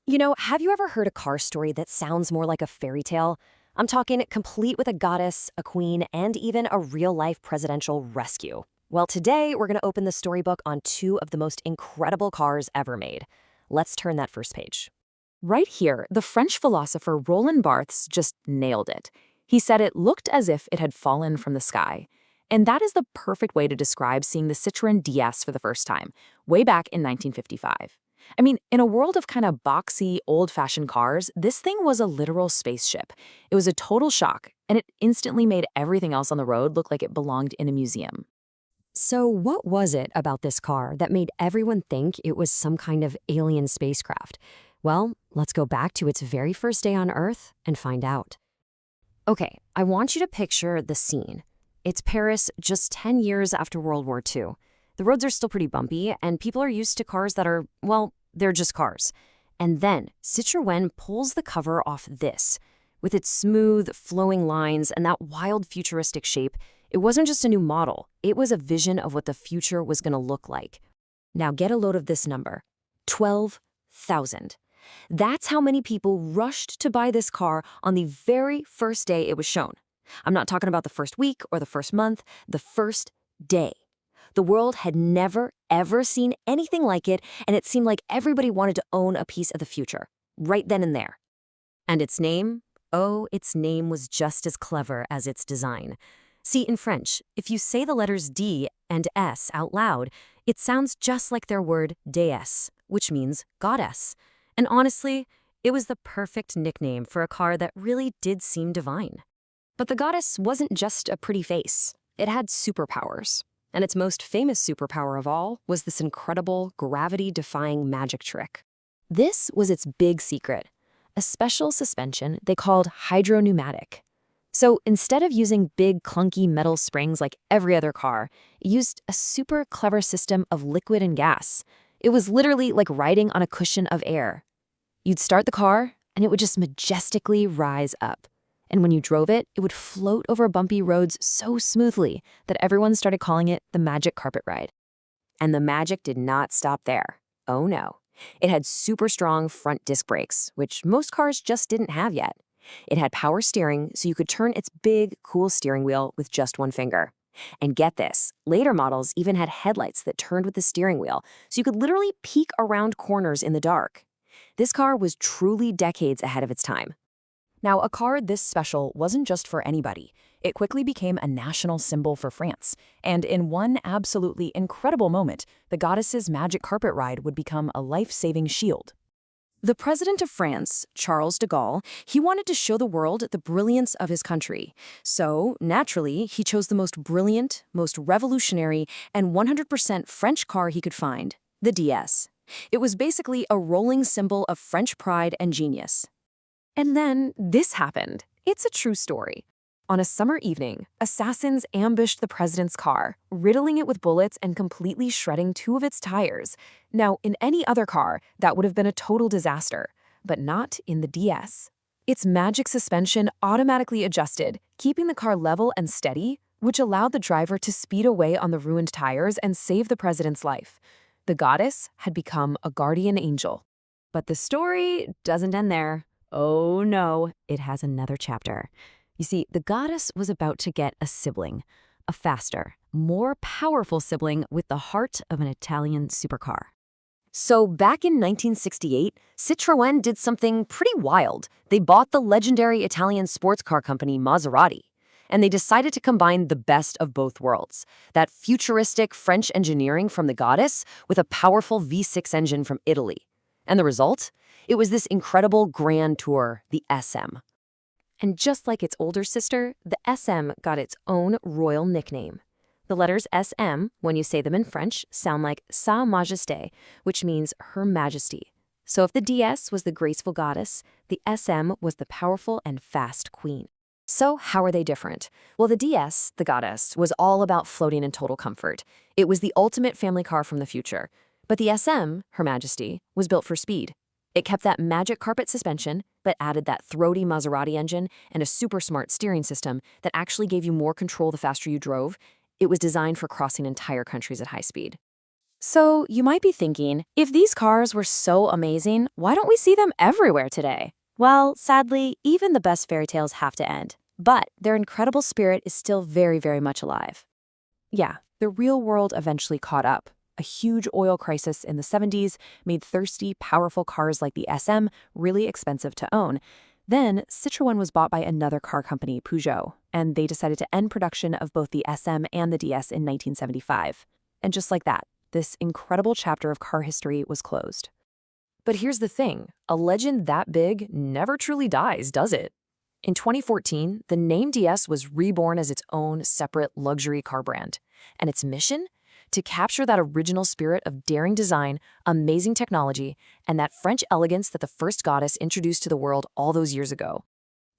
Have you ever heard a car story that sounds more like a fairy tale? I'm talking complete with a goddess, a queen, and even a real-life presidential rescue. Well, today we're going to open the storybook on two of the most incredible cars ever made. Let's turn that first page. Right here, the French philosopher Roland Barthes just nailed it. He said it looked as if it had fallen from the sky. And that is the perfect way to describe seeing the Citroën DS for the first time, way back in 1955. I mean, in a world of kind of boxy, old-fashioned cars, this thing was a literal spaceship. It was a total shock, and it instantly made everything else on the road look like it belonged in a museum. So what was it about this car that made everyone think it was some kind of alien spacecraft? Well, let's go back to its very first day on Earth and find out. Okay, I want you to picture the scene. It's Paris just 10 years after World War II. The roads are still pretty bumpy, and people are used to cars that are, well, they're just cars. And then Citroën pulls the cover off this. With its smooth, flowing lines and that wild futuristic shape, it wasn't just a new model, it was a vision of what the future was going to look like. Now get a load of this number, 12,000. That's how many people rushed to buy this car on the very first day it was shown. I'm not talking about the first week or the first month, the first day. The world had never, ever seen anything like it, and it seemed like everybody wanted to own a piece of the future, right then and there. And its name? Oh, its name was just as clever as its design. See, in French, if you say the letters D and S out loud, it sounds just like their word déesse, which means goddess. And honestly, it was the perfect nickname for a car that really did seem divine. But the goddess wasn't just a pretty face. It had superpowers. And its most famous superpower of all was this incredible, gravity-defying magic trick. This was its big secret, a special suspension they called hydropneumatic. So instead of using big, clunky metal springs like every other car, it used a super clever system of liquid and gas. It was literally like riding on a cushion of air. You'd start the car, and it would just majestically rise up. And when you drove it, it would float over bumpy roads so smoothly that everyone started calling it the magic carpet ride. And the magic did not stop there. Oh no. It had super strong front disc brakes, which most cars just didn't have yet. It had power steering, so you could turn its big, cool steering wheel with just one finger. And get this, later models even had headlights that turned with the steering wheel, so you could literally peek around corners in the dark. This car was truly decades ahead of its time. Now, a car this special wasn't just for anybody. It quickly became a national symbol for France. And in one absolutely incredible moment, the goddess's magic carpet ride would become a life-saving shield. The President of France, Charles de Gaulle, he wanted to show the world the brilliance of his country. So, naturally, he chose the most brilliant, most revolutionary, and 100% French car he could find, the DS. It was basically a rolling symbol of French pride and genius. And then this happened. It's a true story. On a summer evening, assassins ambushed the president's car, riddling it with bullets and completely shredding two of its tires. Now, in any other car, that would have been a total disaster, but not in the DS. Its magic suspension automatically adjusted, keeping the car level and steady, which allowed the driver to speed away on the ruined tires and save the president's life. The goddess had become a guardian angel. But the story doesn't end there. Oh no, it has another chapter. You see, the goddess was about to get a sibling, a faster, more powerful sibling with the heart of an Italian supercar. So back in 1968, Citroën did something pretty wild. They bought the legendary Italian sports car company Maserati, and they decided to combine the best of both worlds, that futuristic French engineering from the goddess with a powerful V6 engine from Italy. And the result? It was this incredible grand tour, the SM. And just like its older sister, the SM got its own royal nickname. The letters SM, when you say them in French, sound like Sa Majesté, which means Her Majesty. So if the DS was the graceful goddess, the SM was the powerful and fast queen. So how are they different? Well, the DS, the goddess, was all about floating in total comfort. It was the ultimate family car from the future. But the SM, Her Majesty, was built for speed. It kept that magic carpet suspension, but added that throaty Maserati engine and a super smart steering system that actually gave you more control the faster you drove. It was designed for crossing entire countries at high speed. So you might be thinking, if these cars were so amazing, why don't we see them everywhere today? Well, sadly, even the best fairy tales have to end. But their incredible spirit is still very, very much alive. Yeah, the real world eventually caught up. A huge oil crisis in the 70s made thirsty, powerful cars like the SM really expensive to own. Then, Citroën was bought by another car company, Peugeot, and they decided to end production of both the SM and the DS in 1975. And just like that, this incredible chapter of car history was closed. But here's the thing, a legend that big never truly dies, does it? In 2014, the name DS was reborn as its own separate luxury car brand. And its mission? To capture that original spirit of daring design, amazing technology, and that French elegance that the first goddess introduced to the world all those years ago.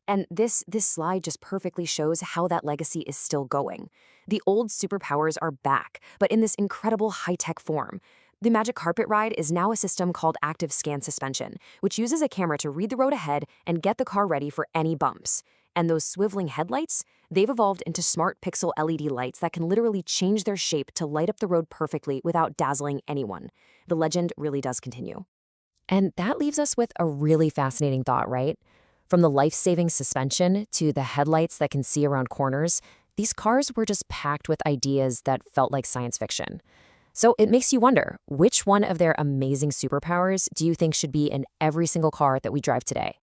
And this slide just perfectly shows how that legacy is still going. The old superpowers are back, but in this incredible high-tech form. The Magic Carpet Ride is now a system called Active Scan Suspension, which uses a camera to read the road ahead and get the car ready for any bumps. And those swiveling headlights, they've evolved into smart pixel LED lights that can literally change their shape to light up the road perfectly without dazzling anyone. The legend really does continue. And that leaves us with a really fascinating thought, right? From the life-saving suspension to the headlights that can see around corners, these cars were just packed with ideas that felt like science fiction. So it makes you wonder, which one of their amazing superpowers do you think should be in every single car that we drive today?